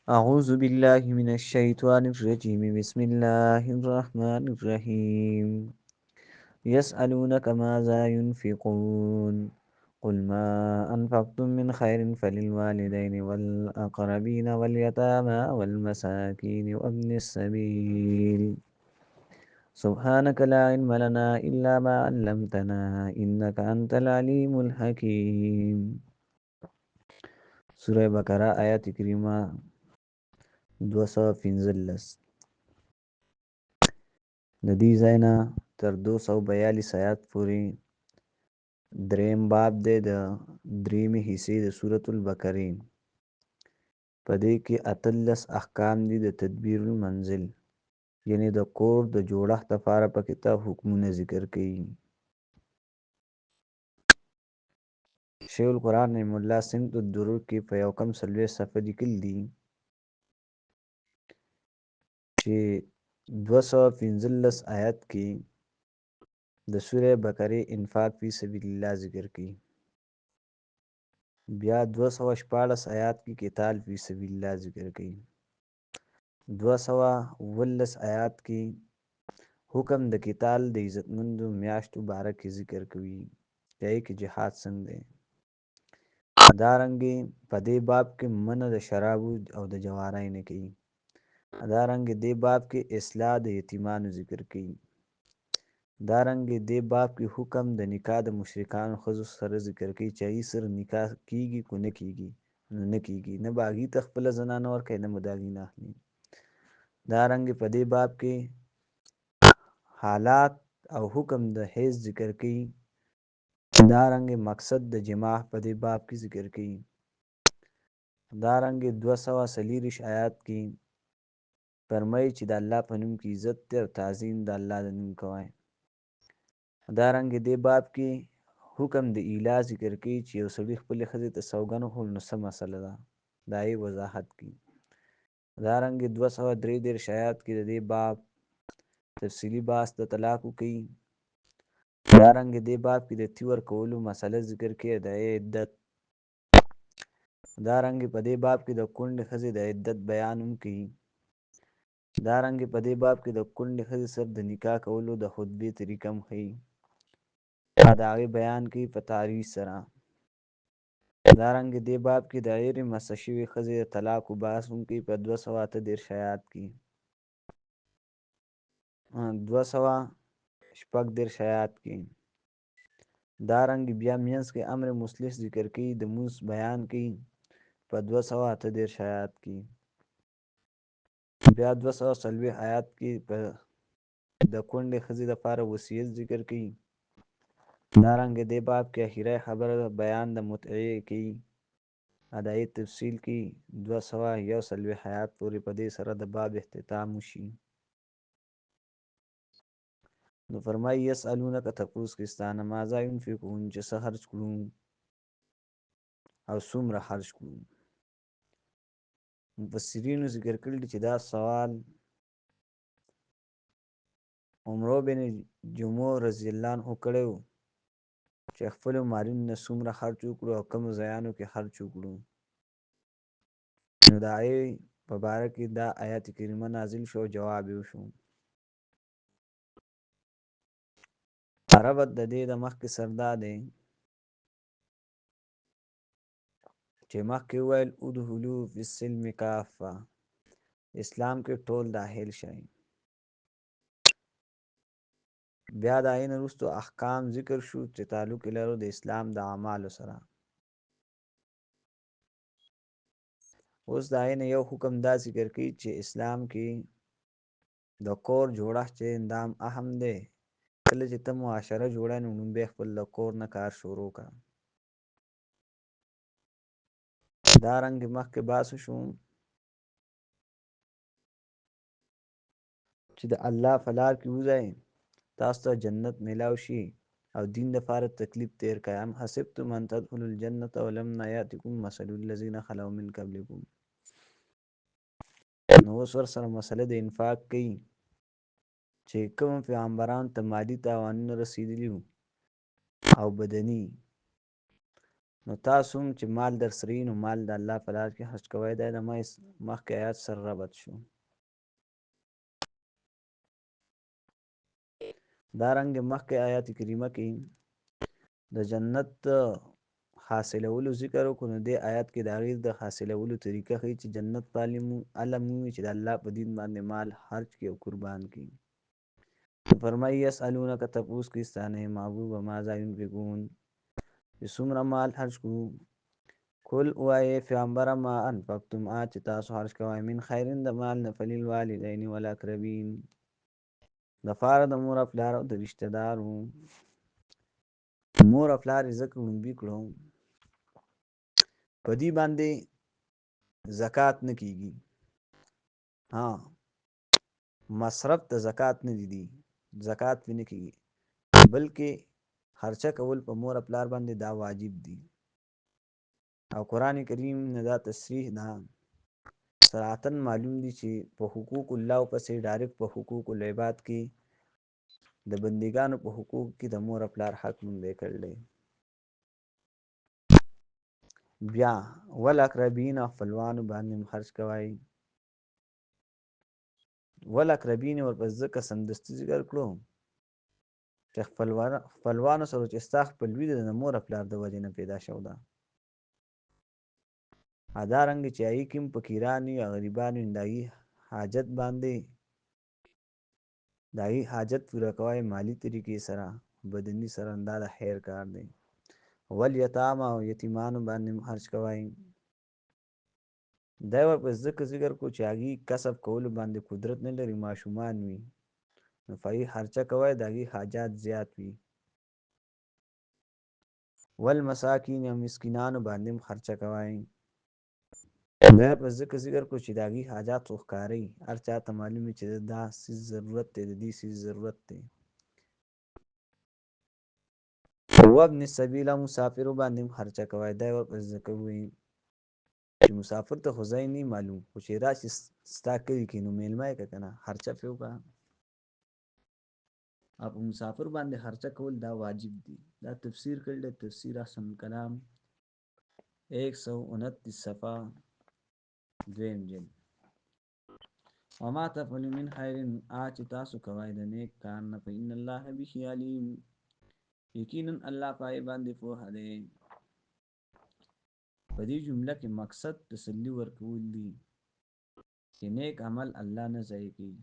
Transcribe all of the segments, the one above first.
أعوذ بالله من الشيطان الرجيم بسم الله الرحمن الرحيم يسألونك ماذا ينفقون قل ما أنفقتم من خير فللوالدين والأقربين واليتامى والمساكين وابن السبيل سبحانك لا علم لنا إلا ما علمتنا إنك أنت العليم الحكيم سورة بقرة آيات کریمه 215 د دې ځای نه تر 242 آیات پورې دریم باب دی د دریمې حصې د سورة البقرې. په دې کې 18 احکام دي د تدبیر المنزل، یعنی د کور د جوړښت لپاره پکې ته حکمونه ذکر کړي. شیخ القرآن نعیم الله سنگ الدرر کې په یو کم 40 صفحه لیکل دي چې 215 آیات کې د سوره بقره انفاق فی سبیل الله ذکر کړي. بیا 214 آیات کې قتال فی سبیل الله ذکر کړي. 219 آیات کې حکم د قتال د عزتمندو میاشتو باره کې ذکر کوي چې کې جهاد څنګه دی. دارنګې په دې باب کې منع د شرابو او د جوارای نه کوي. دارنګې دې باب کې اصلاح د یتیمانو ذکر کوي. دارنګې دې باب کې حکم د نکاح د مشرکانو ښځو سره ذکر کوي چې هغې سره نکاح کیږي کو نه کیږي، نو نه کیږي، نه به هغې ته خپله زنانه ورکوي نه به د هغې نه اخلي. دارنګې په دې باب کې حالات او حکم د حیض ذکر کوي. دارنګې مقصد د جماع په دې باب کې ذکر کوي. دارنګې 240 آیات کې فرمایي چې د الله په نوم کې عزت دی او تعظیم د الله د نوم کوئ. دارنګې دې باب کې حکم د ایلا ذکر کوي چې یو سړي خپلې ښځې ته سوګند وخوړ نو څه مسله ده، د هغې وضاحت کوي. دارنګې 233 آیات کې د دې باب تفصیلي بحث د طلاقو کوي. دارنګې دې باب کې د تیور کولو مسله ذکر کوي د عدت. دارنګې په دې باب کې د کونډې ښځې د عدت بیان هم کوي. دارنګې په دې باب کې د کونډې ښځې سره د نکاح کولو د خطبې طریقه هم ښیي، د هغې بیان کوي په تعریض سره. دارنګې دې باب کې د غیر مسه شوې ښځې د طلاقو بحث هم کوي په 238 آیات کې. 216 آیات کې دارنګې بیا منځ کې امر مصلح ذکر کوي، د مونځ بیان کوي په 238 آیات کې. بیا 240 آیات کې په د کونډې ښځې لپاره وصیت ذکر کوي. دارنګې دې باب کې اخیری خبره بیان د متعې کوي، ادایي تفصیل کوي. 241 آیات پورې په دې سره د باب اختتام وشي. نو فرمایي یسألونک تپوس کې ستانه ماذا ينفقون چې څه خرج کړو او څومره خرج کړو. مفسرینو ذکر کړي چې دا سوال عمرو بن جموع رضی الله عنه کړی و چې خپلو مالونو نه څومره خرج وکړو او کومو ځایانو کې خرج وکړو. نو د هغې په باره کې دا آیات کریمه نازل شو او جواب یې وشو. ربط د دې د مخکې سر دا دی چې مخکې وویل ادخلوا فی السلم کافه، اسلام کې ټول داخل شئ. بیا د هغې نه وروستو احکام ذکر شو چې تعلق یې لرو د اسلام د اعمالو سره. اوس د هغې نه یو حکم دا ذکر کوي چې اسلام کې د کور جوړښت چې دا هم اهم دی. کله چې ته معاشره جوړه نو لومبی خپل د کور نه کار شروع کړه. دارنګې مخکې بحث وشو چې د الله په لار کې وځئ تاسو ته جنت میلاو شي او دین دپاره تکلیف تیر کړئ. ام حسبتم ان تدخلوا الجنة ولما یأتکم مثل الذین خلوا من قبلکم. نو اوس ورسره مسله د انفاق کوي چې کوم پیغمبرانو ته مالي تاوانونه رسېدلي او بدني، نو تاسو هم چې مال در سره وي نو مال د الله په لار کې خرڅ کوئ. دا د مخکې آیات سره ربط شو. دارنګې مخکې آیات کریمه کې د جنت حاصلولو ذکر وکړو، نو دې آیات کې د هغې د حاصلولو طریقه ښیي چې جنت علم مومي چې د الله په دین باندې مال خرج کړي او قربان کړي. فرمایي یسألونک تپوس کوي ستانه محبوبه ماذا ینفقون چې څومره مال خرج کړو. کل وایې پیغمبره ما انفقتم چې تاسو خرج کوئ من خیرن د مال نه فللوالدین والاقربین د پاره د مور او پلار او د رشته دارو. مور او پلار یې ځکه لومبي کړو په دې باندې زکات نه کیږي. ها مصرف د زکات نه دي، زکات پې نه کیږي، بلکې خرچه کول په مور او پلار باندې دا واجب دي. او قرآن کریم نه دا تصریح ده صراحتاً معلوم دي چې په حقوق الله پسې ډایرکټ په حقوق العباد کې د بندګانو په حقوق کې د مور او پلار حق مونږ کړلی. بیا والاقربین خپلوانو باندې خرج کوئ. والاقربین ورپسې ځکه سمدستي ذکر کړو چې خپلوانو سره چې ستا خپلوي د مور او پلار د وجې نه پیدا شو ده. همدارنګه چې هغې کې هم فقیران وي یا غریبان وي، د هغې حاجت باندې د هغې حاجت پوره کوئ مالي طریقې سره، بدني سره، دا د خیر کار دی. والیتامى او یتیمانو باندې خرج کوئ. دا ورپسې ځکه ذکر کړو چې هغې کسب کولو باندې قدرت نه لري، ماشومان وي، نو په هغې خرچه کوئ د هغې حاجات زیات وي. والمساکین او مسکینانو باندې هم خرچه کوئ. دا په ځکه ذکر کړو چې د هغې حاجات خو ښکارئ، هر چا ته معلوم وي چې دا څیز ضرورت دی، د دې څیز ضرورت دی. وابن السبیل او مسافرو باندې هم خرچه کوئ. دا ورپسې ذکر وي چې مسافر ته خو ځای نه معلوم، خو چې راشي ستا کلي کې نو میلمه یې که که نه خرچه پرې وکړه. او په مسافر باندې خرچه کول دا واجب دي. دا تفسیر کړل دی تفسیر احسن الکلام 129 صفحه 2 جلد. وما تفعلوا من خیر چې تاسو کوئ د نیک کار نه فإن الله به علیم، یقینا الله پای باندې پوهه دی. په دې جمله کې مقصد تسلی ورکول دي چې نیک عمل الله نه ضایع کوي،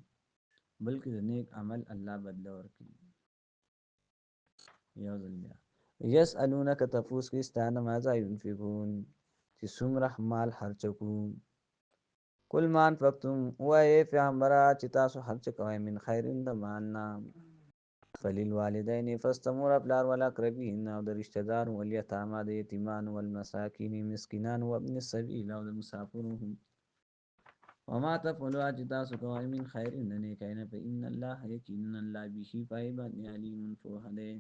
بلکې د نیک عمل الله بدله ورکوي. یو ځل بیا یسألونک تپوس کوي ستانه ماذا ینفقون چې څومره مال خرچه کړو. کل ما انفقتم وایې پیغمبره چې تاسو خرچه کوئ من خیرن د مال نه فللوالدین فسته مور او پلار والاقربین او د رشته دارو والیتامى د یتیمانو والمساکین مسکینانو وابن السبیل او د مسافرو هم. وما تفعلوا چې تاسو کوئ من خیر د نیکۍ نه فإن الله یقینا الله به پای باندې علیم پوهه دی.